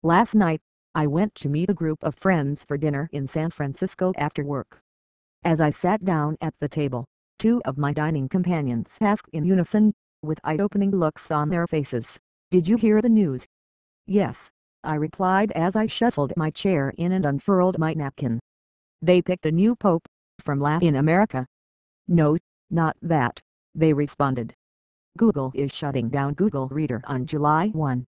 Last night, I went to meet a group of friends for dinner in San Francisco after work. As I sat down at the table, two of my dining companions asked in unison, with eye-opening looks on their faces, "Did you hear the news?" "Yes," I replied as I shuffled my chair in and unfurled my napkin. "They picked a new pope from Latin America." "No, not that," they responded. "Google is shutting down Google Reader on July 1.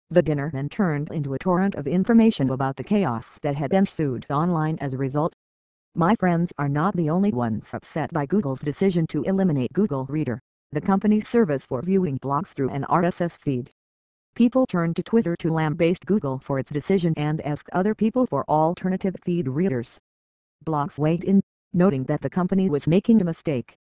The dinner then turned into a torrent of information about the chaos that had ensued online as a result. My friends are not the only ones upset by Google's decision to eliminate Google Reader, the company's service for viewing blogs through an RSS feed. People turned to Twitter to lambaste Google for its decision and ask other people for alternative feed readers. Blogs weighed in, noting that the company was making a mistake.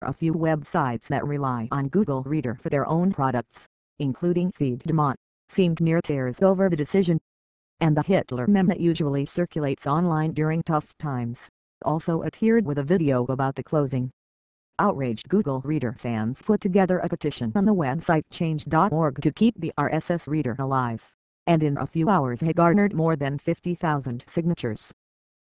A few websites that rely on Google Reader for their own products, including Feed.Demont, seemed near tears over the decision. And the Hitler meme that usually circulates online during tough times also appeared with a video about the closing. Outraged Google Reader fans put together a petition on the website change.org to keep the RSS reader alive, and in a few hours had garnered more than 50,000 signatures.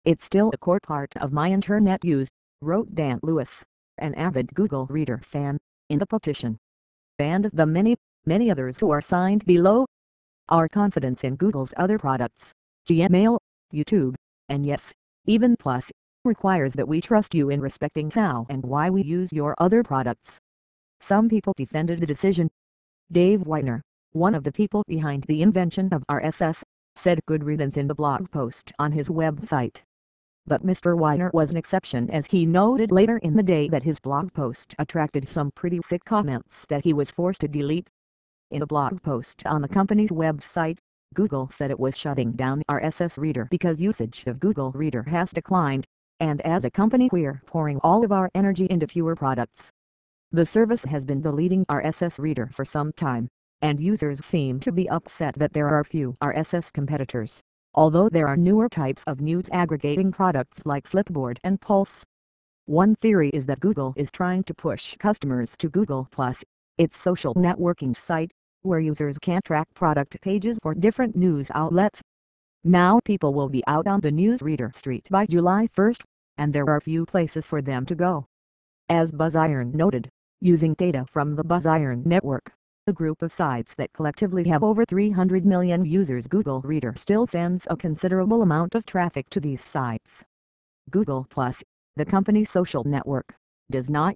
"It's still a core part of my internet use," wrote Dan Lewis, an avid Google Reader fan, in the petition. And the many others who are signed below. Our confidence in Google's other products, Gmail, YouTube, and yes, even Plus, requires that we trust you in respecting how and why we use your other products. Some people defended the decision. Dave Weiner, one of the people behind the invention of RSS, said good riddance in the blog post on his website. But Mr. Weiner was an exception, as he noted later in the day that his blog post attracted some pretty sick comments that he was forced to delete. In a blog post on the company's website, Google said it was shutting down the RSS reader because usage of Google Reader has declined, and as a company we're pouring all of our energy into fewer products. The service has been the leading RSS reader for some time, and users seem to be upset that there are few RSS competitors, although there are newer types of news aggregating products like Flipboard and Pulse. One theory is that Google is trying to push customers to Google+, its social networking site, where users can track product pages for different news outlets. Now people will be out on the newsreader street by July 1, and there are few places for them to go. As BuzzIron noted, using data from the BuzzIron network, a group of sites that collectively have over 300 million users, Google Reader still sends a considerable amount of traffic to these sites. Google+, the company's social network, does not